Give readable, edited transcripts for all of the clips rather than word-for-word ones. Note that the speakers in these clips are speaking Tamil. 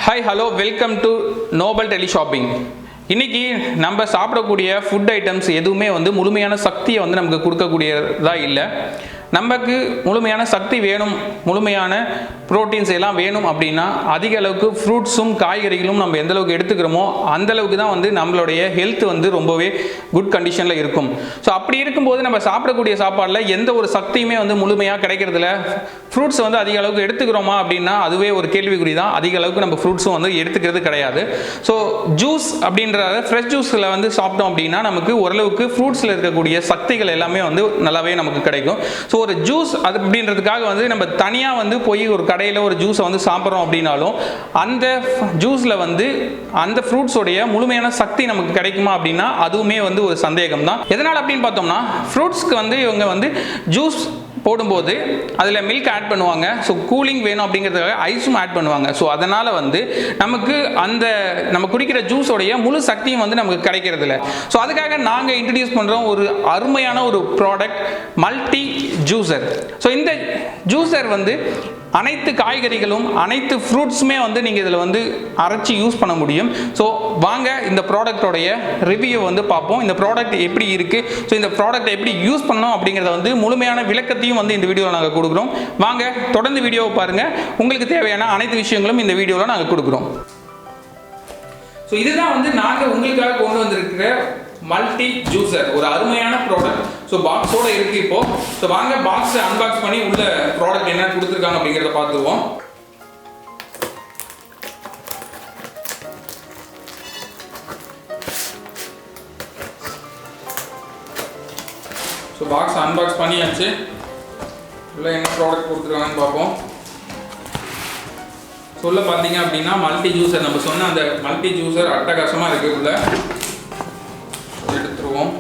Hi, hello, welcome to Noble Tele Shopping. இன்னைக்கு நம்ம சாப்பிடக்கூடிய ஃபுட் ஐட்டம்ஸ் எதுவுமே முழுமையான சக்தியை நமக்கு கொடுக்கக்கூடியதா இல்லை. நமக்கு முழுமையான சக்தி வேணும், முழுமையான புரோட்டீன்ஸ் எல்லாம் வேணும் அப்படின்னா அதிக அளவுக்கு ஃப்ரூட்ஸும் காய்கறிகளும் நம்ம எந்த அளவுக்கு எடுத்துக்கிறோமோ அந்த அளவுக்கு தான் நம்மளுடைய ஹெல்த் ரொம்பவே குட் கண்டிஷனில் இருக்கும். ஸோ அப்படி இருக்கும்போது நம்ம சாப்பிடக்கூடிய சாப்பாடில் எந்த ஒரு சக்தியுமே முழுமையாக கிடைக்கிறதில்ல. ஃப்ரூட்ஸ் அதிக அளவுக்கு எடுத்துக்கிறோமா அப்படின்னா அதுவே ஒரு கேள்விக்குறி தான். அதிக அளவுக்கு நம்ம ஃப்ரூட்ஸும் எடுத்துக்கிறது கிடையாது. ஸோ ஜூஸ் அப்படின்ற ஃப்ரெஷ் ஜூஸில் சாப்பிட்டோம் அப்படின்னா நமக்கு ஓரளவுக்கு ஃப்ரூட்ஸில் இருக்கக்கூடிய சக்திகள் எல்லாமே நல்லாவே நமக்கு கிடைக்கும். ஸோ ஒரு ஜூஸ் அது அப்படின்றதுக்காக நம்ம தனியாக போய் ஒரு கடையில் ஒரு ஜூஸை சாப்பிட்றோம் அப்படின்னாலும் அந்த ஜூஸில் அந்த ஃப்ரூட்ஸோடைய முழுமையான சக்தி நமக்கு கிடைக்குமா அப்படின்னா அதுவுமே ஒரு சந்தேகம் தான். எதனால் அப்படின்னு பார்த்தோம்னா ஃப்ரூட்ஸ்க்கு இவங்க ஜூஸ் போடும்போது அதில் மில்க் ஆட் பண்ணுவாங்க. ஸோ கூலிங் வேணும் அப்படிங்கிறதுக்காக ஐஸும் ஆட் பண்ணுவாங்க. ஸோ அதனால் நமக்கு அந்த நம்ம குடிக்கிற ஜூஸோடைய முழு சக்தியும் நமக்கு கிடைக்கிறது இல்லை. ஸோ அதுக்காக நாங்கள் இன்ட்ரடியூஸ் பண்ணுறோம் ஒரு அருமையான ஒரு ப்ராடக்ட், மல்டி ஜூஸர். ஸோ இந்த ஜூஸர் அனைத்து காய்கறிகளும் அனைத்து ஃப்ரூட்ஸுமே நீங்கள் இதில் அரைச்சி யூஸ் பண்ண முடியும். ஸோ வாங்க இந்த ப்ராடக்டோடைய ரிவ்யூ பார்ப்போம். இந்த ப்ராடக்ட் எப்படி இருக்குது, ஸோ இந்த ப்ராடக்ட்டை எப்படி யூஸ் பண்ணணும் அப்படிங்கிறத முழுமையான விளக்கத்தையும் இந்த வீடியோவில் நாங்கள் கொடுக்குறோம். வாங்க தொடர்ந்து வீடியோவை பாருங்கள். உங்களுக்கு தேவையான அனைத்து விஷயங்களும் இந்த வீடியோவில் நாங்கள் கொடுக்குறோம். ஸோ இதுதான் நாங்கள் உங்களுக்காக கொண்டு வந்திருக்கிற மல்டி ஜூஸர், ஒரு அருமையான ப்ராடக்ட். ஸோ பாக்ஸோட இருக்கு இப்போ. ஸோ வாங்க பாக்ஸை அன்பாக்ஸ் பண்ணி உள்ள ப்ராடக்ட் என்ன கொடுத்துருக்காங்க அப்படிங்கிறத பார்த்துருவோம். ஸோ பாக்ஸ் அன்பாக்ஸ் பண்ணியாச்சு. உள்ள என்ன ப்ராடக்ட் கொடுத்துருக்காங்கன்னு பார்ப்போம். சொல்ல பார்த்தீங்க அப்படின்னா மல்டி ஜூஸர், நம்ம சொன்ன அந்த மல்டி ஜூஸர் அட்டகாசமாக இருக்குது. உள்ள எடுத்துருவோம்.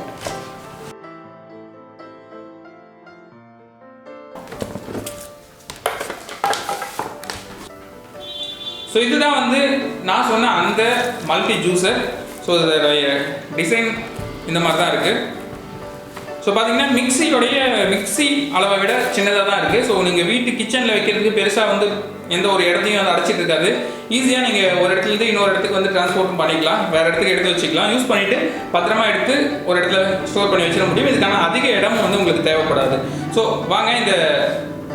ஸோ இதுதான் நான் சொன்ன அந்த மல்டி ஜூஸர். ஸோ இதோடைய டிசைன் இந்த மாதிரி தான் இருக்குது. ஸோ பார்த்தீங்கன்னா மிக்ஸி அளவை விட சின்னதாக தான் இருக்குது. ஸோ நீங்கள் வீட்டு கிச்சனில் வைக்கிறதுக்கு பெருசாக எந்த ஒரு இடத்தையும் அடைச்சிட்டு இருக்காது. ஈஸியாக நீங்கள் ஒரு இடத்துலேருந்து இன்னொரு இடத்துக்கு டிரான்ஸ்போர்ட்டும் பண்ணிக்கலாம், வேறு இடத்துக்கு எடுத்து வச்சுக்கலாம். யூஸ் பண்ணிவிட்டு பத்திரமா எடுத்து ஒரு இடத்துல ஸ்டோர் பண்ணி வச்சிட முடியும். இதுக்கான அதிக இடம் உங்களுக்கு தேவைப்படாது. ஸோ வாங்க இந்த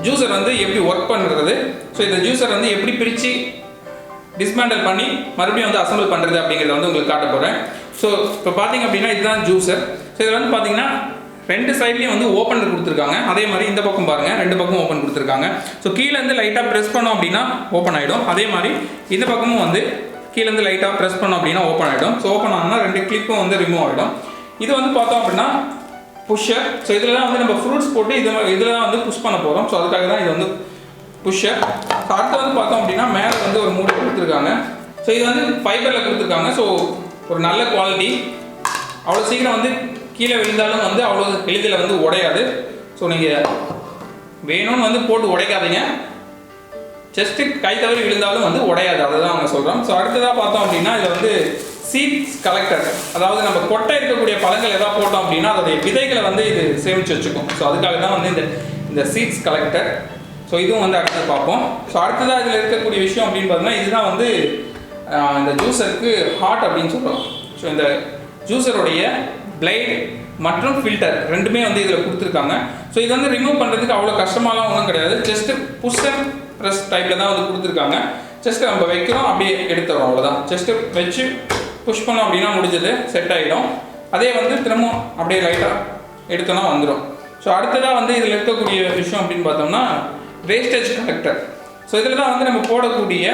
ஜூஸர் எப்படி ஒர்க் பண்ணுறது, ஸோ இந்த ஜூஸர் எப்படி பிரித்து டிஸ்மேண்டில் பண்ணி மறுபடியும் அசம்பிள் பண்ணுறது அப்படிங்கிறத உங்களுக்கு காட்ட போகிறேன். ஸோ இப்போ பார்த்தீங்க அப்படின்னா இதுதான் ஜூஸர். ஸோ இதில் பார்த்தீங்கன்னா ரெண்டு சைட்லேயும் ஓப்பனர் கொடுத்துருக்காங்க. அதே மாதிரி இந்த பக்கம் பாருங்கள், ரெண்டு பக்கம் ஓப்பன் கொடுத்துருக்காங்க. ஸோ கீழேருந்து லைட்டாக ப்ரெஸ் பண்ணோம் அப்படின்னா ஓப்பன் ஆகிடும். அதே மாதிரி இந்த பக்கமும் கீழேருந்து லைட்டாக ப்ரெஸ் பண்ணோம் அப்படின்னா ஓப்பன் ஆகிடும். ஸோ ஓப்பன் ஆனால் ரெண்டு கிளிப்பும் ரிமூவ் ஆகிடும். இது பார்த்தோம் அப்படின்னா புஷ்ஷர். ஸோ இதில் தான் நம்ம ஃப்ரூட்ஸ் போட்டு இதில் தான் புஷ் பண்ண போகிறோம். ஸோ அதுக்காக தான் இது புஷ்ஷர். ஸோ அடுத்து பார்த்தோம் அப்படின்னா மேலே ஒரு மூடி கொடுத்துருக்காங்க. ஸோ இது ஃபைபரில் கொடுத்துருக்காங்க. ஸோ ஒரு நல்ல குவாலிட்டி. அவ்வளோ சீக்கிரம் கீழே விழுந்தாலும் அவ்வளோ எளிதில் உடையாது. ஸோ நீங்கள் வேணும்னு போட்டு உடைக்காதீங்க. ஜஸ்ட்டு கை தவறி விழுந்தாலும் உடையாது. அதை தான் அவங்க சொல்கிறோம். ஸோ அடுத்ததாக பார்த்தோம் அப்படின்னா இதில் சீட்ஸ் கலெக்டர், அதாவது நம்ம கொட்டை இருக்கக்கூடிய பழங்கள் எதாவது போட்டோம் அப்படின்னா அதோடைய விதைகளை இது சேமித்து வச்சுக்கும். ஸோ அதுக்காக தான் இந்த சீட்ஸ் கலெக்டர். ஸோ இதுவும் அடுத்தது பார்ப்போம். ஸோ அடுத்ததாக இதில் இருக்கக்கூடிய விஷயம் அப்படின்னு பார்த்தீங்கன்னா இதுதான் இந்த ஜூஸருக்கு ஹார்ட் அப்படின்னு சொல்கிறோம். ஸோ இந்த ஜூஸருடைய பிளேட் மற்றும் ஃபில்டர் ரெண்டுமே இதில் கொடுத்துருக்காங்க. ஸோ இது ரிமூவ் பண்ணுறதுக்கு அவ்வளோ கஷ்டமாலாம் ஒன்றும் கிடையாது. ஜஸ்ட்டு புஷ் அண்ட் ப்ரெஸ் டைப்பில் தான் கொடுத்துருக்காங்க. ஜஸ்ட்டு நம்ம வைக்கிறோம், அப்படியே எடுத்துறோம், அவ்வளோதான். ஜஸ்ட்டு வச்சு புஷ் பண்ணோம் அப்படின்னா முடிஞ்சது, செட் ஆகிடும். அதே திரும்ப அப்படியே லைட்டாக எடுத்தோன்னா வந்துடும். ஸோ அடுத்ததாக இதில் இருக்கக்கூடிய விஷயம் அப்படின்னு பார்த்தோம்னா வேஸ்டேஜ் கலெக்டர். ஸோ இதில் தான் நம்ம போடக்கூடிய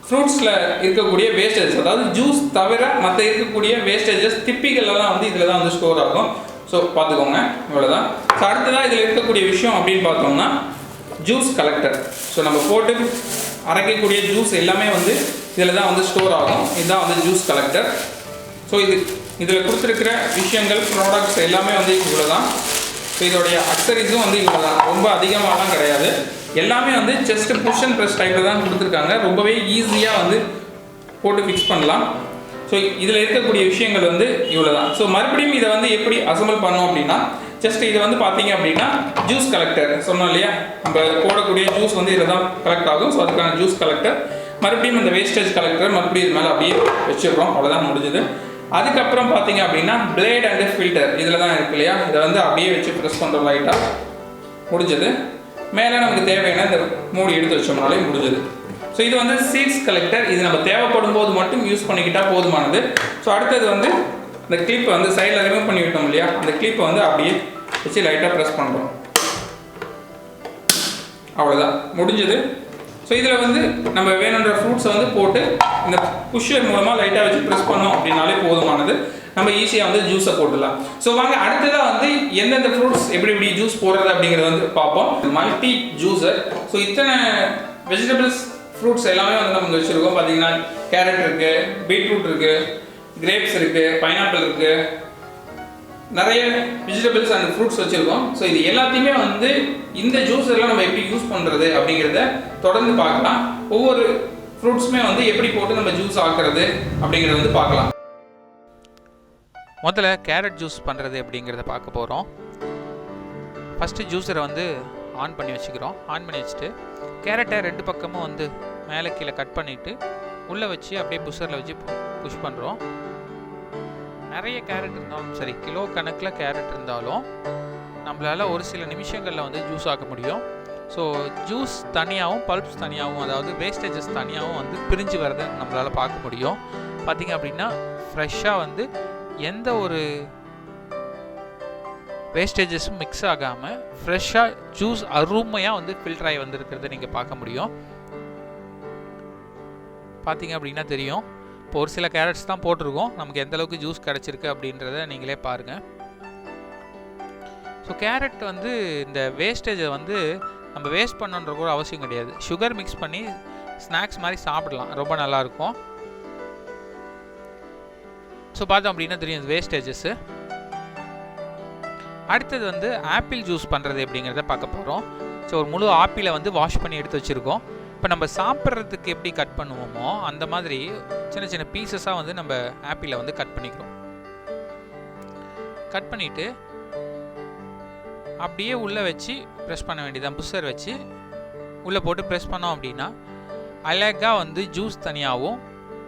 ஃப்ரூட்ஸில் இருக்கக்கூடிய வேஸ்டேஜ், அதாவது ஜூஸ் தவிர மற்ற இருக்கக்கூடிய வேஸ்டேஜஸ் திப்பிகளெல்லாம் இதில் தான் ஸ்டோர் ஆகும். ஸோ பார்த்துக்கோங்க, இவ்வளோதான். ஸோ அடுத்ததாக இதில் இருக்கக்கூடிய விஷயம் அப்படின்னு பார்த்தோம்னா ஜூஸ் கலெக்டர். ஸோ நம்ம போட்டு அரைக்கக்கூடிய ஜூஸ் எல்லாமே இதில் தான் ஸ்டோர் ஆகும். இதுதான் ஜூஸ் கலெக்டர். ஸோ இதில் கொடுத்துருக்கிற விஷயங்கள் ப்ராடக்ட்ஸ் எல்லாமே இவ்வளோ தான். ஸோ இதோடைய அக்சரிஸும் இவ்வளோ தான், ரொம்ப அதிகமாகலாம் கிடையாது. எல்லாமே ஜஸ்ட் புஷ் அண்ட் ப்ரெஸ் டைப்பில் தான் கொடுத்துருக்காங்க. ரொம்பவே ஈஸியாக போட்டு ஃபிக்ஸ் பண்ணலாம். ஸோ இதில் இருக்கக்கூடிய விஷயங்கள் இவ்வளோ தான். ஸோ மறுபடியும் இதை எப்படி அசம்பிள் பண்ணோம் அப்படின்னா ஜஸ்ட் இது பார்த்தீங்க அப்படின்னா ஜூஸ் கலெக்டர் சொன்னோம் இல்லையா, நம்ம போடக்கூடிய ஜூஸ் இதில் தான் கலெக்ட் ஆகும். ஸோ அதுக்கான ஜூஸ் கலெக்டர் மறுபடியும் இந்த வேஸ்டேஜ் கலெக்டர் மறுபடியும் இது மேலே அப்படியே வச்சுருக்கோம். அவ்வளோதான் முடிஞ்சது. அதுக்கப்புறம் பார்த்தீங்க அப்படின்னா பிளேட் அண்டு ஃபில்டர் இதில் தான் இருக்கு இல்லையா, இதை வந்து அப்படியே வச்சு ப்ரெஸ் பண்ணுறோம் லைட்டாக. முடிஞ்சது. மேலே நமக்கு தேவையான இந்த மூடி எடுத்து வச்சோம்னாலே முடிஞ்சது. ஸோ இது வந்து சீட்ஸ் கலெக்டர். இது நம்ம தேவைப்படும் போது மட்டும் யூஸ் பண்ணிக்கிட்டால் போதுமானது. ஸோ அடுத்தது வந்து இந்த கிளிப்பை வந்து சைடில் ரிமூவ் பண்ணி விட்டோம் இல்லையா, அந்த கிளிப்பை வந்து அப்படியே வச்சு லைட்டாக ப்ரெஸ் பண்ணுறோம். அவ்வளோதான் முடிஞ்சது. ஸோ இதில் வந்து நம்ம வேணுன்ற ஃப்ரூட்ஸை வந்து போட்டு இந்த புஷ்ஷர் மூலமாக லைட்டாக வச்சு ப்ரெஸ் பண்ணோம் அப்படின்னாலே போதுமானது. நம்ம ஈஸியாக வந்து ஜூஸை போட்டுடலாம். ஸோ வாங்க அடுத்ததாக வந்து எந்தெந்த ஃப்ரூட்ஸ் எப்படி ஜூஸ் போடுறது அப்படிங்கிறத வந்து பார்ப்போம். Multi juicer. ஸோ இத்தனை வெஜிடபிள்ஸ் ஃப்ரூட்ஸ் எல்லாமே வந்து நம்ம வச்சுருக்கோம். பார்த்தீங்கன்னா கேரட் இருக்குது, பீட்ரூட் இருக்குது, கிரேப்ஸ் இருக்குது, பைனாப்பிள் இருக்குது, நிறைய வெஜிடபிள்ஸ் அண்ட் ஃப்ரூட்ஸ் வச்சுருக்கோம். ஸோ இது எல்லாத்தையுமே வந்து இந்த ஜூஸர்லாம் நம்ம எப்படி யூஸ் பண்ணுறது அப்படிங்கிறத தொடர்ந்து பார்க்கலாம். ஒவ்வொரு ஃப்ரூட்ஸுமே வந்து எப்படி போட்டு நம்ம ஜூஸ் ஆக்குறது அப்படிங்கிறத வந்து பார்க்கலாம். முதல்ல கேரட் ஜூஸ் பண்ணுறது அப்படிங்கிறத பார்க்க போகிறோம். ஃபஸ்ட்டு ஜூஸரை வந்து ஆன் பண்ணி வச்சுக்கிறோம். ஆன் பண்ணி வச்சுட்டு கேரட்டை 2 பக்கமும் வந்து மேலே கீழே கட் பண்ணிவிட்டு உள்ளே வச்சு அப்படியே புஷ்ஷரில் வச்சு புஷ் பண்ணுறோம். நிறைய கேரட் இருந்தாலும் சரி, கிலோ கணக்கில் கேரட் இருந்தாலும் நம்மளால் ஒரு சில நிமிஷங்களில் வந்து ஜூஸ் ஆக்க முடியும். ஸோ ஜூஸ் தனியாகவும் பல்ப்ஸ் தனியாகவும், அதாவது வேஸ்டேஜஸ் தனியாகவும் வந்து பிரிஞ்சு வரதை நம்மளால் பார்க்க முடியும். பார்த்திங்க அப்படின்னா ஃப்ரெஷ்ஷாக வந்து எந்த ஒரு வேஸ்டேஜஸும் மிக்ஸ் ஆகாமல் ஃப்ரெஷ்ஷாக ஜூஸ் அருமையாக வந்து ஃபில்டர் ஆகி வந்துருக்கிறத நீங்கள் பார்க்க முடியும். பார்த்திங்க அப்படின்னா தெரியும். இப்போ ஒரு சில கேரட்ஸ் தான் போட்டிருக்கோம். நமக்கு எந்த அளவுக்கு ஜூஸ் கிடச்சிருக்கு அப்படின்றத நீங்களே பாருங்கள். ஸோ கேரட் வந்து இந்த வேஸ்டேஜை வந்து நம்ம வேஸ்ட் பண்ணுன்ற கூட அவசியம் கிடையாது. சுகர் மிக்ஸ் பண்ணி ஸ்நாக்ஸ் மாதிரி சாப்பிடலாம், ரொம்ப நல்லாயிருக்கும். ஸோ பார்த்தோம் அப்படின்னா தெரியும் வேஸ்டேஜஸ்ஸு. அடுத்தது வந்து ஆப்பிள் ஜூஸ் பண்ணுறது எப்படிங்கிறத பார்க்க போகிறோம். ஸோ ஒரு முழு ஆப்பிளை வந்து வாஷ் பண்ணி எடுத்து வச்சுருக்கோம். இப்போ நம்ம சாப்பிட்றதுக்கு எப்படி கட் பண்ணுவோமோ அந்த மாதிரி சின்ன சின்ன பீசஸாக வந்து நம்ம ஆப்பிளை வந்து கட் பண்ணிக்கிறோம். கட் பண்ணிவிட்டு அப்படியே உள்ளே வச்சு ப்ரெஸ் பண்ண வேண்டியதான். புஷ்ஷர் வச்சு உள்ளே போட்டு ப்ரெஸ் பண்ணோம் அப்படின்னா அழகாக வந்து ஜூஸ் தனியாகவும்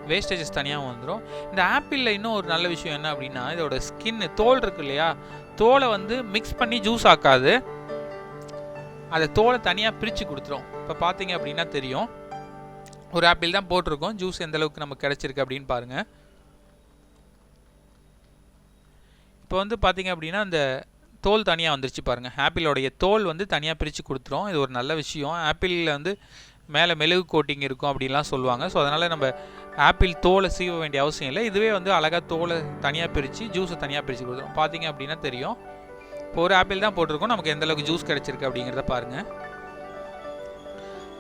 வேஸ்டேஜஸ் தனியாகவும் வந்துடும். இந்த ஆப்பிளில் இன்னும் ஒரு நல்ல விஷயம் என்ன அப்படின்னா, இதோட ஸ்கின்னு தோல் இருக்கு இல்லையா, தோலை வந்து மிக்ஸ் பண்ணி ஜூஸ் ஆக்காது, அதை தோலை தனியாக பிரித்து கொடுத்துரும். இப்போ பார்த்தீங்க அப்படின்னா தெரியும், ஒரு ஆப்பிள் தான் போட்டிருக்கோம். ஜூஸ் எந்த அளவுக்கு நமக்கு கிடச்சிருக்கு அப்படின்னு பாருங்கள். இப்போ வந்து பார்த்தீங்க அப்படின்னா அந்த தோல் தனியாக வந்துருச்சு பாருங்கள். ஆப்பிளோடைய தோல் வந்து தனியாக பிரித்து கொடுத்துரும். இது ஒரு நல்ல விஷயம். ஆப்பிளில் வந்து மேலே மெழுகு கோட்டிங் இருக்கும் அப்படின்லாம் சொல்லுவாங்க. ஸோ அதனால் நம்ம ஆப்பிள் தோலை சீவ வேண்டிய அவசியம் இல்லை. இதுவே வந்து அழகாக தோலை தனியாக பிரித்து ஜூஸை தனியாக பிரித்து கொடுத்துரும். பார்த்தீங்க அப்படின்னா தெரியும். இப்போ ஒரு ஆப்பிள் தான் போட்டிருக்கோம். நமக்கு எந்தளவுக்கு ஜூஸ் கிடச்சிருக்கு அப்படிங்கிறத பாருங்கள்.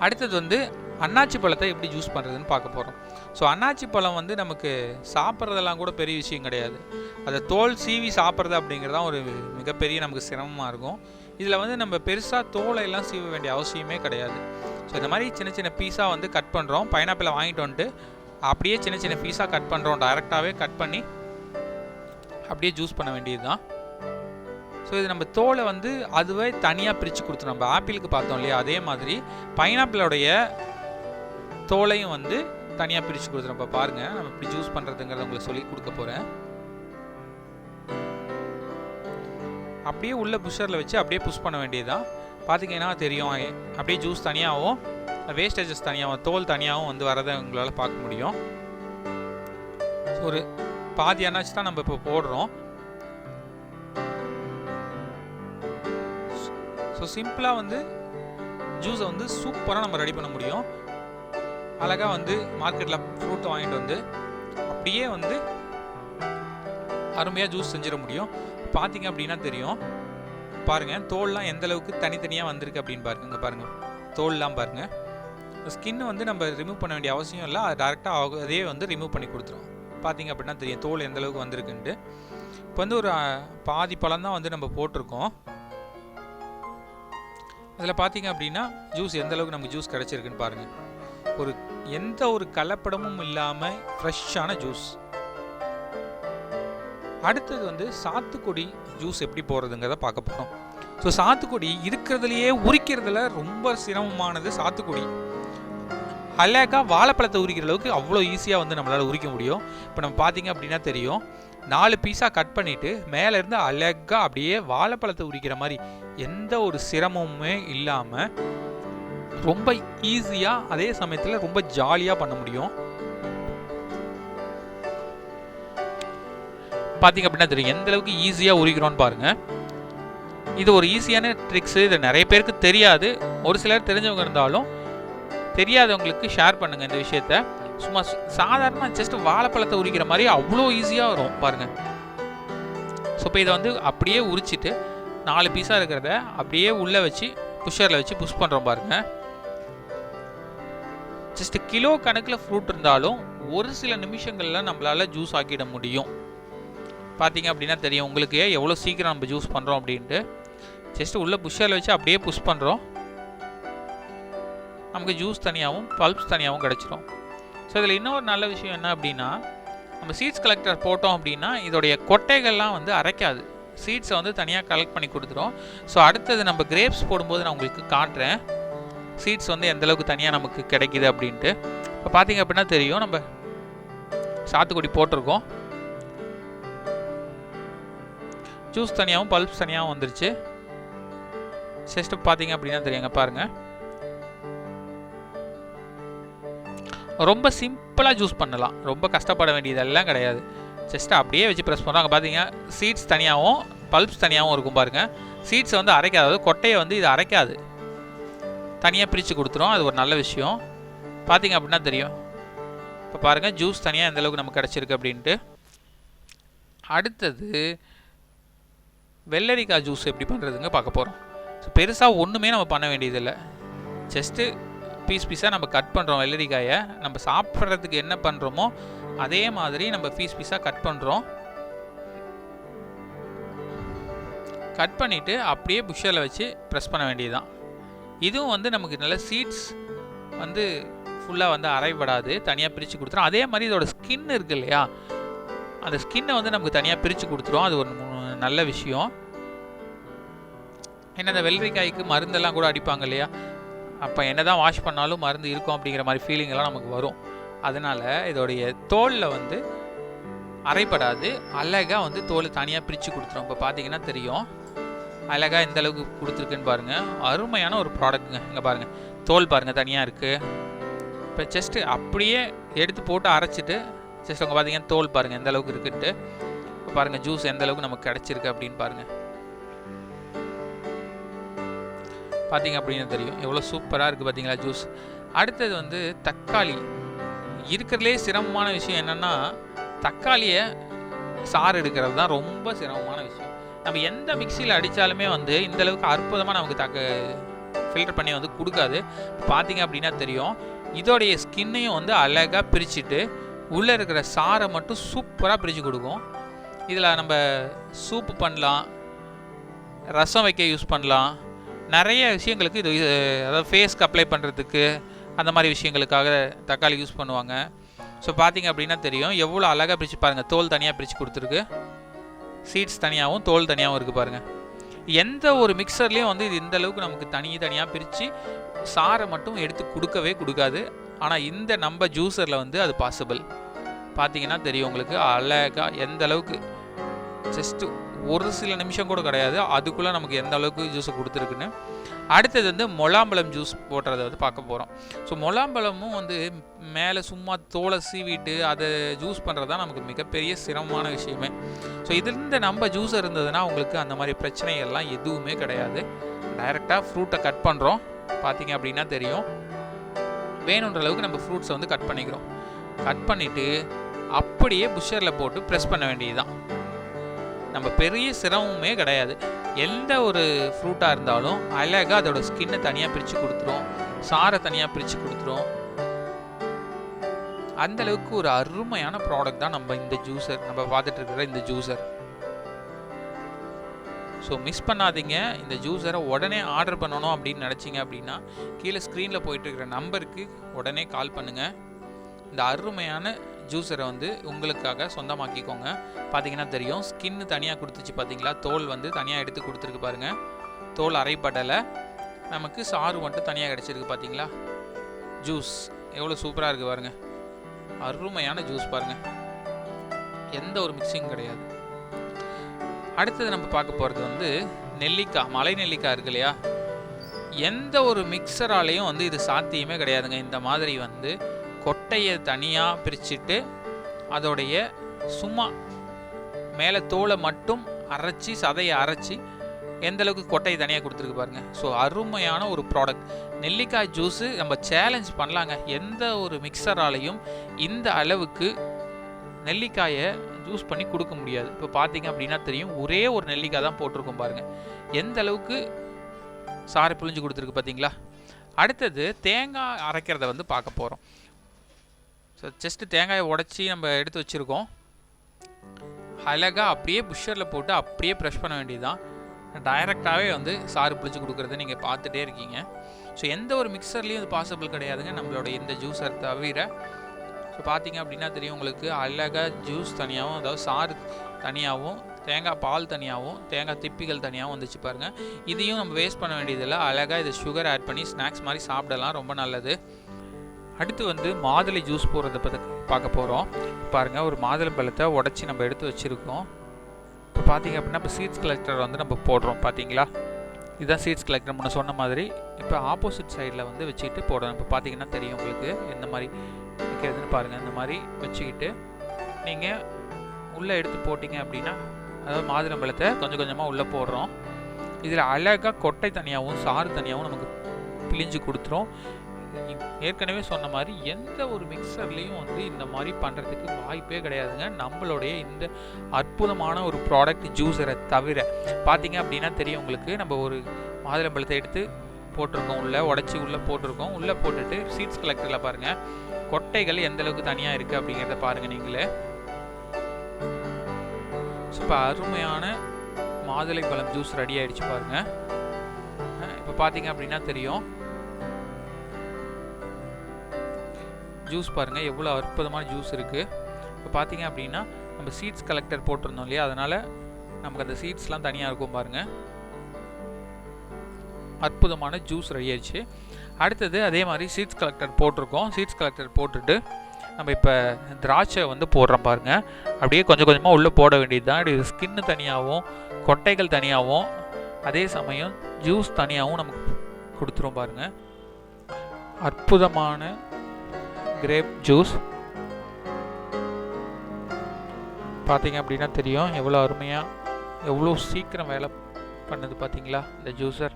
அடுத்தது வந்து அன்னாச்சி பழத்தை எப்படி ஜூஸ் பண்ணுறதுன்னு பார்க்க போகிறோம். ஸோ அன்னாச்சி பழம் வந்து நமக்கு சாப்பிட்றதெல்லாம் கூட பெரிய விஷயம் கிடையாது. அதை தோல் சீவி சாப்பிட்றது அப்படிங்கிறது தான் ஒரு மிகப்பெரிய நமக்கு சிரமமாக இருக்கும். இதில் வந்து நம்ம பெருசாக தோலை எல்லாம் சீவ வேண்டிய அவசியமே கிடையாது. ஸோ இந்த மாதிரி சின்ன சின்ன பீஸாக வந்து கட் பண்ணுறோம். பைனாப்பிளை வாங்கிட்டு வந்துட்டு அப்படியே சின்ன சின்ன பீஸாக கட் பண்ணுறோம். டைரெக்டாகவே கட் பண்ணி அப்படியே ஜூஸ் பண்ண வேண்டியது தான். ஸோ இது நம்ம தோலை வந்து அதுவே தனியாக பிரித்து கொடுத்துரும். நம்ம ஆப்பிளுக்கு பார்த்தோம் இல்லையா, அதே மாதிரி பைனாப்பிளோடைய தோலையும் வந்து தனியாக பிரித்து கொடுத்துரும். இப்போ பாருங்கள், நம்ம இப்படி ஜூஸ் பண்ணுறதுங்கிறத உங்களுக்கு சொல்லி கொடுக்க போகிறேன். அப்படியே உள்ள புஷ்ஷரில் வச்சு அப்படியே புஷ் பண்ண வேண்டியதுதான். பார்த்தீங்கன்னா தெரியும், அப்படியே ஜூஸ் தனியாகவும் வேஸ்டேஜஸ் தனியாகவும் தோல் தனியாகவும் வந்து வரதை உங்களால் பார்க்க முடியும். ஒரு பாதி அன்னாச்சி தான் நம்ம இப்போ போடுறோம். ஸோ சிம்பிளாக வந்து ஜூஸை வந்து சூப்பராக நம்ம ரெடி பண்ண முடியும். அழகாக வந்து மார்க்கெட்டில் ஃப்ரூட்டை வாங்கிட்டு வந்து அப்படியே வந்து அருமையாக ஜூஸ் செஞ்சிட முடியும். பார்த்தீங்க அப்படின்னா தெரியும். பாருங்கள், தோல்லாம் எந்த அளவுக்கு தனித்தனியாக வந்திருக்கு அப்படின்னு பாருங்கள். இங்கே பாருங்கள், தோல்லாம் பாருங்கள். ஸ்கின்னு வந்து நம்ம ரிமூவ் பண்ண வேண்டிய அவசியம் இல்லை. அது டேரெக்டாக அதே வந்து ரிமூவ் பண்ணி கொடுத்துரும். பார்த்தீங்க அப்படின்னா தெரியும் தோல் எந்த அளவுக்கு வந்திருக்குன்ட்டு. இப்போ வந்து ஒரு பாதி பழம் தான் வந்து நம்ம போட்டிருக்கோம். அதில் பார்த்தீங்க அப்படின்னா ஜூஸ் எந்த அளவுக்கு நமக்கு ஜூஸ் கிடச்சிருக்குன்னு பாருங்கள். எந்த ஒரு கலப்படமும் இல்லாமல் ஃப்ரெஷ்ஷான ஜூஸ். அடுத்தது வந்து சாத்துக்குடி ஜூஸ் எப்படி போடுறதுங்கிறத பார்க்க போகிறோம். ஸோ சாத்துக்குடி இருக்கிறதுலையே உரிக்கிறதுல ரொம்ப சிரமமானது சாத்துக்குடி. அழகாக வாழைப்பழத்தை உரிக்கிற அளவுக்கு அவ்வளோ ஈஸியாக வந்து நம்மளால் உரிக்க முடியும். இப்போ நம்ம பார்த்திங்க அப்படின்னா தெரியும், 4 பீஸாக கட் பண்ணிவிட்டு மேலேருந்து அழகாக அப்படியே வாழைப்பழத்தை உரிக்கிற மாதிரி எந்த ஒரு சிரமமுமே இல்லாமல் ரொம்ப ஈஸியாக அதே சமயத்தில் ரொம்ப ஜாலியாக பண்ண முடியும். பார்த்திங்க அப்படின்னா தெரியும் எந்த அளவுக்கு ஈஸியாக உரிக்கிறோன்னு பாருங்கள். இது ஒரு ஈஸியான ட்ரிக்ஸு. இது நிறைய பேருக்கு தெரியாது. ஒரு சிலர் தெரிஞ்சவங்க இருந்தாலும் தெரியாதவங்களுக்கு ஷேர் பண்ணுங்கள் இந்த விஷயத்த. சும்மா சாதாரண ஜஸ்ட் வாழைப்பழத்தை உரிக்கிற மாதிரி அவ்வளோ ஈஸியாக வரும் பாருங்கள். ஸோ இப்போ இதை வந்து அப்படியே உரிச்சிட்டு 4 பீஸாக இருக்கிறத அப்படியே உள்ளே வச்சு புஷரில் வச்சு புஷ் பண்ணுறோம் பாருங்கள். ஜஸ்ட் கிலோ கணக்கில் ஃப்ரூட் இருந்தாலும் ஒரு சில நிமிஷங்களில் நம்மளால் ஜூஸ் ஆக்கிட முடியும். பார்த்தீங்க அப்படின்னா தெரியும் உங்களுக்கு எவ்வளோ சீக்கிரம் நம்ம ஜூஸ் பண்ணுறோம் அப்படின்ட்டு. ஜஸ்ட்டு உள்ளே புஷரில் வச்சு அப்படியே புஷ் பண்ணுறோம், நமக்கு ஜூஸ் தனியாகவும் பல்ப்ஸ் தனியாகவும் கிடச்சிரும். ஸோ இதில் இன்னொரு நல்ல விஷயம் என்ன அப்படின்னா, நம்ம சீட்ஸ் கலெக்டர் போட்டோம் அப்படின்னா இதோடைய கொட்டைகள்லாம் வந்து அரைக்காது, சீட்ஸை வந்து தனியாக கலெக்ட் பண்ணி கொடுத்துரும். ஸோ அடுத்தது நம்ம கிரேப்ஸ் போடும்போது நான் உங்களுக்கு காட்டுறேன் சீட்ஸ் வந்து எந்தளவுக்கு தனியாக நமக்கு கிடைக்கிது அப்படின்ட்டு. இப்போ பார்த்தீங்க அப்படின்னா தெரியும், நம்ம சாத்துக்குடி போட்டிருக்கோம், ஜூஸ் தனியாகவும் பல்ப்ஸ் தனியாகவும் வந்துருச்சு. ஜஸ்ட்டு பார்த்தீங்க அப்படின்னா தெரியுங்க பாருங்கள், ரொம்ப சிம்பிளாக ஜூஸ் பண்ணலாம், ரொம்ப கஷ்டப்பட வேண்டியதெல்லாம் கிடையாது. ஜஸ்ட் அப்படியே வச்சு ப்ரெஸ் பண்ணுறோம். அங்கே பார்த்தீங்க சீட்ஸ் தனியாகவும் பல்ப்ஸ் தனியாகவும் இருக்கும் பாருங்கள். சீட்ஸை வந்து அரைக்காது, அதாவது கொட்டையை வந்து இது அரைக்காது, தனியாக பிரித்து கொடுத்துரும். அது ஒரு நல்ல விஷயம். பார்த்தீங்க அப்படின்னா தெரியும். இப்போ பாருங்கள் ஜூஸ் தனியாக எந்த அளவுக்கு நமக்கு கிடச்சிருக்கு அப்படின்ட்டு. அடுத்தது வெள்ளரிக்காய் ஜூஸ் எப்படி பண்ணுறதுங்க பார்க்க போகிறோம். ஸோ பெருசாக ஒன்றுமே நம்ம பண்ண வேண்டியதில்லை, ஜஸ்ட்டு பீஸாக நம்ம கட் பண்ணுறோம். வெள்ளரிக்காயை நம்ம சாப்பிட்றதுக்கு என்ன பண்ணுறோமோ அதே மாதிரி நம்ம பீஸாக கட் பண்ணுறோம். கட் பண்ணிவிட்டு அப்படியே புஷரில் வச்சு ப்ரெஸ் பண்ண வேண்டியதுதான். இதுவும் வந்து நமக்கு நல்ல சீட்ஸ் வந்து ஃபுல்லாக வந்து அரைப்படாது, தனியாக பிரித்து கொடுத்துரும். அதே மாதிரி இதோட ஸ்கின் இருக்குது இல்லையா, அந்த ஸ்கின்னை வந்து நமக்கு தனியாக பிரித்து கொடுத்துரும். அது ஒரு நல்ல விஷயம். ஏன்னா இந்த வெள்ளரிக்காய்க்கு மருந்தெல்லாம் கூட அடிப்பாங்க இல்லையா, அப்போ என்ன தான் வாஷ் பண்ணாலும் மருந்து இருக்கும் அப்படிங்கிற மாதிரி ஃபீலிங் எல்லாம் நமக்கு வரும். அதனால் இதோடைய தோலில் வந்து அரைப்படாது, அழகாக வந்து தோல் தனியாக பிரித்து கொடுத்துரும். இப்போ பார்த்தீங்கன்னா தெரியும் அழகாக எந்த அளவுக்கு கொடுத்துருக்குன்னு பாருங்கள். அருமையான ஒரு ப்ராடக்ட்டுங்க. இங்கே பாருங்கள் தோல் பாருங்கள் தனியாக இருக்குது. இப்போ ஜஸ்ட்டு அப்படியே எடுத்து போட்டு அரைச்சிட்டு ஜஸ்ட் அவங்க பார்த்தீங்கன்னா தோல் பாருங்கள் எந்த அளவுக்கு இருக்குன்ட்டு. இப்போ பாருங்கள் ஜூஸ் எந்த அளவுக்கு நமக்கு கிடச்சிருக்கு அப்படின்னு பாருங்கள். பார்த்தீங்க அப்படின்னு தெரியும் எவ்வளோ சூப்பராக இருக்குது பார்த்தீங்களா ஜூஸ். அடுத்தது வந்து தக்காளி. இருக்கிறதுலே சிரமமான விஷயம் என்னென்னா, தக்காளியை சாறு எடுக்கிறது தான் ரொம்ப சிரமமான விஷயம். நம்ம எந்த மிக்சியில் அடித்தாலுமே வந்து இந்தளவுக்கு அற்புதமாக நமக்கு ஃபில்டர் பண்ணி வந்து கொடுக்காது. பார்த்தீங்க அப்படின்னா தெரியும் இதோடைய ஸ்கின்னையும் வந்து அழகாக பிரிச்சுட்டு உள்ளே இருக்கிற சாரை மட்டும் சூப்பராக பிரித்து கொடுக்கும். இதில் நம்ம சூப்பு பண்ணலாம், ரசம் வைக்க யூஸ் பண்ணலாம், நிறைய விஷயங்களுக்கு இது, அதாவது ஃபேஸ்க்கு அப்ளை பண்ணுறதுக்கு அந்த மாதிரி விஷயங்களுக்காக தக்காளி யூஸ் பண்ணுவாங்க. ஸோ பார்த்தீங்க அப்படின்னா தெரியும் எவ்வளோ அழகாக பிரித்து பாருங்கள். தோல் தனியாக பிரித்து கொடுத்துருக்கு, சீட்ஸ் தனியாகவும் தோல் தனியாகவும் இருக்குது பாருங்கள். எந்த ஒரு மிக்சர்லேயும் வந்து இது இந்த அளவுக்கு நமக்கு தனியாக பிரித்து சாரை மட்டும் எடுத்து கொடுக்கவே கொடுக்காது. ஆனால் இந்த நம்ம ஜூஸரில் வந்து அது பாசிபிள். பார்த்தீங்கன்னா தெரியும் உங்களுக்கு அழகாக எந்த அளவுக்கு, ஜஸ்ட்டு ஒரு சில நிமிஷம் கூட கிடையாது, அதுக்குள்ளே நமக்கு எந்த அளவுக்கு ஜூஸை கொடுத்துருக்குன்னு. அடுத்தது வந்து முலாம்பழம் ஜூஸ் போடுறத வந்து பார்க்க போகிறோம். ஸோ முலாம்பழமும் வந்து மேலே சும்மா தோலை சீவிட்டு அதை ஜூஸ் பண்ணுறது தான் நமக்கு மிகப்பெரிய சிரமமான விஷயமே. ஸோ இதுலேருந்து நம்ம ஜூஸ் இருந்ததுன்னா உங்களுக்கு அந்த மாதிரி பிரச்சனைகள்லாம் எதுவுமே கிடையாது. டைரெக்டாக ஃப்ரூட்டை கட் பண்ணுறோம். பார்த்தீங்க அப்படின்னா தெரியும் வேணுன்ற அளவுக்கு நம்ம ஃப்ரூட்ஸை வந்து கட் பண்ணிக்கிறோம். கட் பண்ணிவிட்டு அப்படியே புஷரில் போட்டு ப்ரெஸ் பண்ண வேண்டியது தான். நம்ம பெரிய சிரமமே கிடையாது. எந்த ஒரு ஃப்ரூட்டாக இருந்தாலும் அழகாக அதோட ஸ்கின்னை தனியாக பிரித்து கொடுத்துரும், சாரை தனியாக பிரித்து கொடுத்துரும். அந்தளவுக்கு ஒரு அருமையான ப்ராடக்ட் தான் நம்ம இந்த ஜூஸர், நம்ம பார்த்துட்டு இருக்கிற இந்த ஜூஸர். ஸோ மிஸ் பண்ணாதீங்க. இந்த ஜூஸரை உடனே ஆர்டர் பண்ணணும் அப்படின்னு நினச்சிங்க அப்படின்னா கீழே ஸ்க்ரீனில் போயிட்டுருக்கிற நம்பருக்கு உடனே கால் பண்ணுங்கள். இந்த அருமையான ஜூஸரை வந்து உங்களுக்காக சொந்தமாக்கிக்கோங்க. பார்த்தீங்கன்னா தெரியும் ஸ்கின்னு தனியாக கொடுத்துச்சு பார்த்தீங்களா, தோல் வந்து தனியாக எடுத்து கொடுத்துருக்கு பாருங்கள். தோல் அரைப்படலை, நமக்கு சாறு மட்டும் தனியாக கிடச்சிருக்கு பார்த்தீங்களா. ஜூஸ் எவ்வளோ சூப்பராக இருக்குது பாருங்கள். அருமையான ஜூஸ் பாருங்கள், எந்த ஒரு மிக்சிங் கிடையாது. அடுத்தது நம்ம பார்க்க போகிறது வந்து நெல்லிக்காய், மலை நெல்லிக்காய் இருக்கு இல்லையா, எந்த ஒரு மிக்சராலையும் வந்து இது சாத்தியமே கிடையாதுங்க. இந்த மாதிரி வந்து கொட்டையை தனியாக பிரிச்சுட்டு அதோடைய சும்மா மேலே தோலை மட்டும் அரைச்சி, சதையை அரைச்சி எந்த அளவுக்கு கொட்டையை தனியாக கொடுத்துருக்கு பாருங்கள். ஸோ அருமையான ஒரு ப்ராடக்ட் நெல்லிக்காய் ஜூஸு. நம்ம சேலஞ்ச் பண்ணலாங்க, எந்த ஒரு மிக்சராலையும் இந்த அளவுக்கு நெல்லிக்காயை ஜூஸ் பண்ணி கொடுக்க முடியாது. இப்போ பார்த்தீங்க அப்படின்னா தெரியும், ஒரே ஒரு நெல்லிக்காய் தான் போட்டிருக்கோம் பாருங்கள், எந்த அளவுக்கு சாறு புழிஞ்சு கொடுத்துருக்கு பார்த்தீங்களா. அடுத்தது தேங்காய் அரைக்கிறத வந்து பார்க்க போகிறோம். ஸோ ஜஸ்ட்டு தேங்காயை உடச்சி நம்ம எடுத்து வச்சுருக்கோம், அழகாக அப்படியே புஷ்ஷரில் போட்டு அப்படியே ப்ரெஷ் பண்ண வேண்டியதுதான். டைரெக்டாகவே வந்து சாறு புளிச்சு கொடுக்குறத நீங்கள் பார்த்துட்டே இருக்கீங்க. ஸோ எந்த ஒரு மிக்சர்லேயும் இது பாசிபிள் கிடையாதுங்க நம்மளோட இந்த ஜூஸர் தவிர. ஸோ பார்த்தீங்க அப்படின்னா தெரியும் உங்களுக்கு, அழகாக ஜூஸ் தனியாகவும், அதாவது சாறு தனியாகவும், தேங்காய் பால் தனியாகவும், தேங்காய் திப்பிகள் தனியாகவும் வந்துச்சு பாருங்கள். இதையும் நம்ம வேஸ்ட் பண்ண வேண்டியதில்லை, அழகாக இது சுகர் ஆட் பண்ணி ஸ்நாக்ஸ் மாதிரி சாப்பிடலாம், ரொம்ப நல்லது. அடுத்து வந்து மாதுளை ஜூஸ் போடுறத பற்றி பார்க்க போகிறோம். பாருங்கள், ஒரு மாதுளை பழத்தை உடச்சி நம்ம எடுத்து வச்சுருக்கோம். இப்போ பார்த்தீங்க அப்படின்னா இப்போ சீட்ஸ் கலெக்டர் வந்து நம்ம போடுறோம் பார்த்தீங்களா, இதுதான் சீட்ஸ் கலெக்டர் முன்ன சொன்ன மாதிரி. இப்போ ஆப்போசிட் சைடில் வந்து வச்சுக்கிட்டு போடணும். இப்போ பார்த்தீங்கன்னா தெரியும் உங்களுக்கு எந்த மாதிரி வைக்கிறதுன்னு பாருங்கள். இந்த மாதிரி வச்சுக்கிட்டு நீங்கள் உள்ளே எடுத்து போட்டிங்க அப்படின்னா, அதாவது மாதுளை பழத்தை கொஞ்சம் கொஞ்சமாக உள்ளே போடுறோம். இதில் அழகாக கொட்டை தனியாகவும் சாறு தனியாகவும் நமக்கு பிழிஞ்சு கொடுத்துரும். ஏற்கனவே சொன்ன மாதிரி எந்த ஒரு மிக்சர்லேயும் வந்து இந்த மாதிரி பண்ணுறதுக்கு வாய்ப்பே கிடையாதுங்க, நம்மளுடைய இந்த அற்புதமான ஒரு ப்ராடக்ட் ஜூஸரை தவிர. பார்த்தீங்க அப்படின்னா தெரியும் உங்களுக்கு, நம்ம ஒரு மாதுளம்பழத்தை எடுத்து போட்டிருக்கோம், உள்ளே உடச்சி உள்ளே போட்டிருக்கோம். உள்ளே போட்டுட்டு சீட்ஸ் கலெக்டரில் பாருங்கள் கொட்டைகள் எந்த அளவுக்கு தனியாக இருக்குது அப்படிங்கிறத பாருங்கள் நீங்களே. இப்போ அருமையான மாதுளை பழம் ஜூஸ் ரெடி ஆகிடுச்சு பாருங்கள். இப்போ பார்த்தீங்க அப்படின்னா தெரியும் ஜூஸ் பாருங்கள் எவ்வளோ அற்புதமான ஜூஸ் இருக்குது. இப்போ பார்த்தீங்க அப்படின்னா நம்ம சீட்ஸ் கலெக்டர் போட்டிருந்தோம் இல்லையா, அதனால் நமக்கு அந்த சீட்ஸ்லாம் தனியாக இருக்கும் பாருங்கள். அற்புதமான ஜூஸ் ரெடி ஆயிடுச்சு. அடுத்தது அதே மாதிரி சீட்ஸ் கலெக்டர் போட்டிருக்கோம். சீட்ஸ் கலெக்டர் போட்டுட்டு நம்ம இப்போ திராட்சை வந்து போடுறோம் பாருங்கள். அப்படியே கொஞ்சம் கொஞ்சமாக உள்ளே போட வேண்டியது தான். இது ஸ்கின்னு தனியாகவும் கொட்டைகள் தனியாகவும் அதே சமயம் ஜூஸ் தனியாகவும் நமக்கு கொடுத்துரும் பாருங்கள். அற்புதமான கிரேப் ஜூஸ் பார்த்தீங்க அப்படின்னா தெரியும் எவ்வளோ அருமையாக, எவ்வளோ சீக்கிரம் வேலை பண்ணுது பார்த்தீங்களா இந்த ஜூஸர்.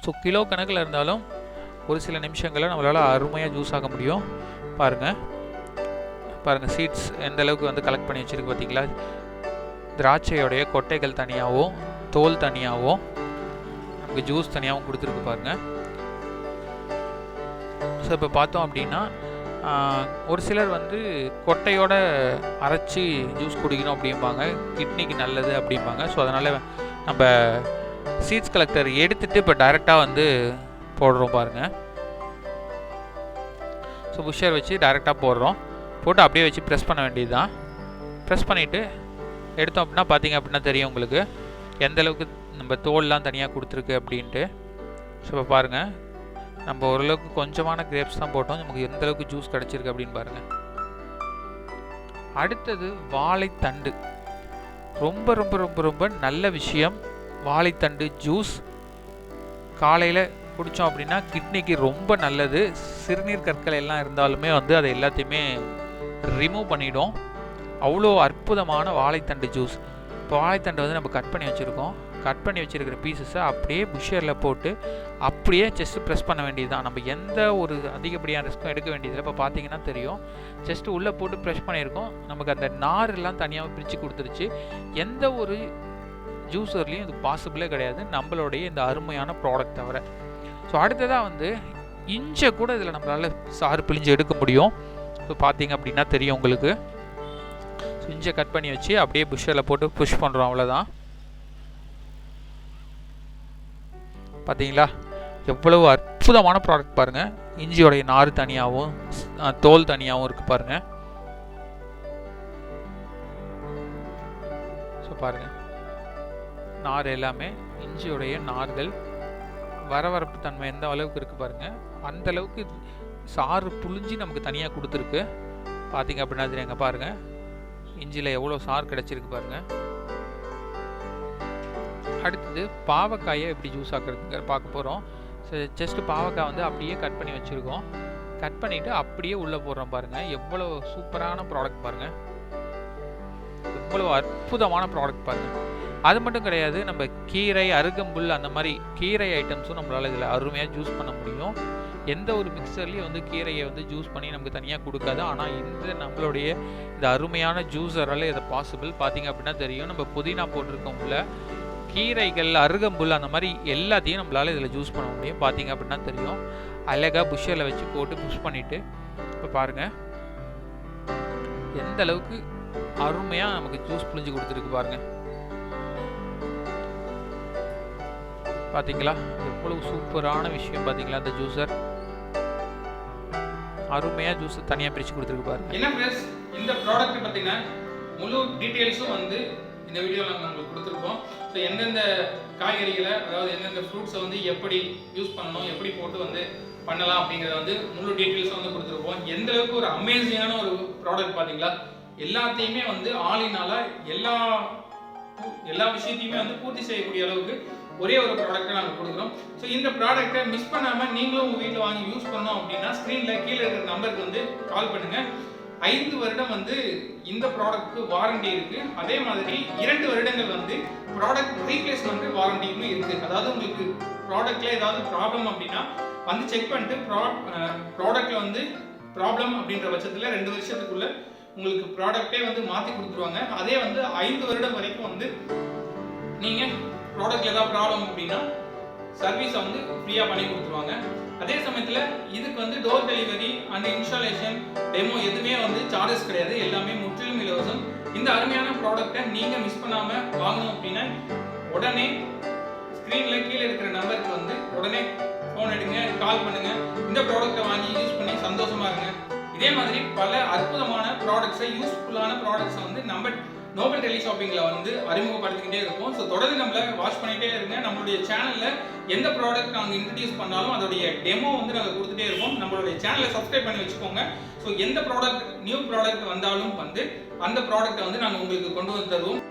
ஸோ கிலோ கணக்கில் இருந்தாலும் ஒரு சில நிமிஷங்களில் நம்மளால் அருமையாக ஜூஸ் ஆக முடியும். பாருங்கள் சீட்ஸ் எந்த அளவுக்கு வந்து கலெக்ட் பண்ணி வச்சுருக்கு பார்த்தீங்களா. திராட்சையோடைய கொட்டைகள் தனியாகவும் தோல் தனியாகவும் நமக்கு ஜூஸ் தனியாகவும் கொடுத்துருக்கு பாருங்கள். ஸோ இப்போ பார்த்தோம் அப்படின்னா ஒரு சிலர் வந்து கொட்டையோட அரைச்சி ஜூஸ் குடிக்கணும் அப்படிம்பாங்க, கிட்னிக்கு நல்லது அப்படிம்பாங்க. ஸோ அதனால் நம்ம சீட்ஸ் கலெக்டர் எடுத்துகிட்டு இப்போ டைரெக்டாக வந்து போடுறோம் பாருங்கள். ஸோ புஷ்ஷர் வச்சு டைரெக்டாக போடுறோம், போட்டு அப்படியே வச்சு ப்ரெஸ் பண்ண வேண்டியது தான். ப்ரெஸ் பண்ணிவிட்டு எடுத்தோம் அப்படின்னா பார்த்தீங்க அப்படின்னா தெரியும் உங்களுக்கு எந்த அளவுக்கு நம்ம தோல்லாம் தனியாக கொடுத்துருக்கு அப்படின்ட்டு. ஸோ இப்போ பாருங்கள், நம்ம ஓரளவுக்கு கொஞ்சமான கிரேப்ஸ் தான் போட்டோம், நமக்கு எந்த அளவுக்கு ஜூஸ் கிடச்சிருக்கு அப்படின்னு பாருங்கள். அடுத்தது வாழைத்தண்டு, ரொம்ப ரொம்ப ரொம்ப ரொம்ப நல்ல விஷயம். வாழைத்தண்டு ஜூஸ் காலையில் குடித்தோம் அப்படின்னா கிட்னிக்கு ரொம்ப நல்லது. சிறுநீர் கற்கள் எல்லாம் இருந்தாலுமே வந்து அதை எல்லாத்தையுமே ரிமூவ் பண்ணிடும். அவ்வளோ அற்புதமான வாழைத்தண்டு ஜூஸ். இப்போ வாழைத்தண்டு வந்து நம்ம கட் பண்ணி வச்சுருக்கோம். கட் பண்ணி வச்சுருக்கிற பீசஸை அப்படியே புஷ்ஷரில் போட்டு அப்படியே செஸ்ட்டு ப்ரெஸ் பண்ண வேண்டியது தான். நம்ம எந்த ஒரு அதிகப்படியான ரிஸ்க்கும் எடுக்க வேண்டியதில்லை. இப்போ பார்த்தீங்கன்னா தெரியும் செஸ்ட்டு உள்ளே போட்டு ப்ரெஷ் பண்ணியிருக்கோம், நமக்கு அந்த நாரெல்லாம் தனியாக பிரித்து கொடுத்துருச்சு. எந்த ஒரு ஜூஸர்லேயும் இது பாசிபிளே கிடையாது நம்மளுடைய இந்த அருமையான ப்ராடக்ட் தவிர. ஸோ அடுத்ததாக வந்து இஞ்சை கூட இதில் நம்மளால் சாறு பிழிஞ்சு எடுக்க முடியும். ஸோ பார்த்தீங்க அப்படின்னா தெரியும் உங்களுக்கு. ஸோ இஞ்சை கட் பண்ணி வச்சு அப்படியே புஷ்ஷரில் போட்டு புஷ் பண்ணுறோம், அவ்வளோதான். பார்த்தீங்களா எவ்வளவு அற்புதமான ப்ராடக்ட் பாருங்கள். இஞ்சியோடைய நார் தனியாகவும் தோல் தனியாகவும் இருக்குது பாருங்கள். ஸோ பாருங்கள் நார் எல்லாமே இஞ்சியோடைய நார்கள் வரவரப்பு தன்மை எந்த அளவுக்கு இருக்குது பாருங்கள். அந்த அளவுக்கு சாறு புழிஞ்சி நமக்கு தனியாக கொடுத்துருக்கு. பார்த்தீங்க அப்படின்னா தெரியுங்க பாருங்கள், இஞ்சியில் எவ்வளோ சாறு கிடச்சிருக்கு பாருங்கள். அடுத்தது பாவக்காயை எப்படி ஜூஸ் ஆக்குறதுங்க பார்க்க போகிறோம். ஸோ ஜஸ்ட்டு பாவக்காய் வந்து அப்படியே கட் பண்ணி வச்சுருக்கோம். கட் பண்ணிவிட்டு அப்படியே உள்ளே போடுறோம் பாருங்கள். எவ்வளோ சூப்பரான ப்ராடக்ட் பாருங்கள், எவ்வளோ அற்புதமான ப்ராடக்ட் பாருங்கள். அது மட்டும் கிடையாது, நம்ம கீரை, அருகம்புல் அந்த மாதிரி கீரை ஐட்டம்ஸும் நம்மளால் இதில் அருமையாக ஜூஸ் பண்ண முடியும். எந்த ஒரு மிக்சர்லேயும் வந்து கீரையை வந்து ஜூஸ் பண்ணி நமக்கு தனியாக கொடுக்காது. ஆனால் இந்த நம்மளுடைய இந்த அருமையான ஜூஸரால் இதை பாசிபிள். பார்த்தீங்க அப்படின்னா தெரியும், நம்ம புதினா போட்டிருக்கோம் உள்ள கீரைகள், அருகம்புல் அந்த மாதிரி எல்லாத்தையும் நம்மளால் இதில் ஜூஸ் பண்ண முடியும். பார்த்தீங்க அப்படின்னா தெரியும், அழகாக புஷ்ஷரில் வச்சு போட்டு புஷ் பண்ணிவிட்டு இப்போ பாருங்கள் எந்த அளவுக்கு அருமையாக நமக்கு ஜூஸ் புழிஞ்சு கொடுத்துருக்கு பாருங்கள். பார்த்தீங்களா எவ்வளவு சூப்பரான விஷயம் பார்த்தீங்களா. அந்த ஜூஸர் அருமையாக ஜூஸ் தனியாக பிரித்து கொடுத்துருக்கு பாருங்க. என்ன ப்ளஸ் இந்த ப்ராடக்ட் பார்த்தீங்கன்னா முழு டீட்டெயில்ஸும் வந்து இந்த வீடியோவில் நாங்கள் உங்களுக்கு கொடுத்துருக்கோம். ஸோ எந்தெந்த காய்கறிகளை, அதாவது எந்தெந்த ஃப்ரூட்ஸை வந்து எப்படி யூஸ் பண்ணணும், எப்படி போட்டு வந்து பண்ணலாம் அப்படிங்கிறத வந்து முழு டீட்டெயில்ஸும் வந்து கொடுத்துருப்போம். எந்த அளவுக்கு ஒரு அமேசிங்கான ஒரு ப்ராடக்ட் பார்த்தீங்களா. எல்லாத்தையுமே வந்து ஆலினால எல்லா விஷயத்தையுமே வந்து பூர்த்தி செய்யக்கூடிய அளவுக்கு ஒரே ஒரு ப்ராடக்ட்டை நாங்கள் கொடுக்குறோம். ஸோ இந்த ப்ராடக்ட்டை மிஸ் பண்ணாமல் நீங்களும் உங்கள் வீட்டில் வாங்கி யூஸ் பண்ணோம் அப்படின்னா ஸ்க்ரீனில் கீழே இருக்கிற நம்பருக்கு வந்து கால் பண்ணுங்கள். 5 வருடம் வந்து இந்த ப்ராடக்ட்டுக்கு வாரண்டி இருக்குது. அதே மாதிரி 2 வருடங்கள் வந்து ப்ராடக்ட் ரீப்ளேஸ்மெண்ட் வாரண்டியுமே இருக்குது. அதாவது உங்களுக்கு ப்ராடக்ட்டில் ஏதாவது ப்ராப்ளம் அப்படின்னா வந்து செக் பண்ணிட்டு ப்ராடக்ட்டில் வந்து ப்ராப்ளம் அப்படின்ற பட்சத்தில் 2 வருஷத்துக்குள்ளே உங்களுக்கு ப்ராடக்டே வந்து மாற்றி கொடுத்துருவாங்க. அதே வந்து 5 வருடம் வரைக்கும் வந்து நீங்கள் ப்ராடக்ட்ல ஏதாவது ப்ராப்ளம் அப்படின்னா சர்வீஸை வந்து ஃப்ரீயாக பண்ணி கொடுத்துருவாங்க. அதே சமயத்தில் இதுக்கு வந்து door delivery and installation, demo எதுவுமே வந்து சார்ஜஸ் கிடையாது. எல்லாமே முற்றிலும் இலவசம். இந்த அருமையான ப்ராடக்டை நீங்கள் மிஸ் பண்ணாமல் வாங்கணும் அப்படின்னா உடனே ஸ்க்ரீனில் கீழே இருக்கிற நம்பருக்கு வந்து உடனே ஃபோன் எடுங்க, கால் பண்ணுங்கள். இந்த ப்ராடக்டை வாங்கி யூஸ் பண்ணி சந்தோஷமாக இருங்க. இதே மாதிரி பல அற்புதமான ப்ராடக்ட்ஸை, யூஸ்ஃபுல்லான ப்ராடக்ட்ஸை வந்து நம்ம நோபல் டெலி ஷாப்பிங்கில் வந்து அறிமுகப்படுத்திக்கிட்டே இருப்போம். ஸோ தொடர்ந்து நம்மளை வாட்ச் பண்ணிகிட்டே இருங்க. நம்மளுடைய சேனலில் எந்த ப்ராடக்ட் நாங்கள் இன்ட்ரடியூஸ் பண்ணாலும் அதோடைய டெமோ வந்து நாங்கள் கொடுத்துட்டே இருப்போம். நம்மளுடைய சேனலை சப்ஸ்கிரைப் பண்ணி வச்சுக்கோங்க. ஸோ எந்த ப்ராடக்ட், நியூ ப்ராடக்ட் வந்தாலும் வந்து அந்த ப்ராடக்ட்டை வந்து நாங்கள் உங்களுக்கு கொண்டு வந்து தருவோம்.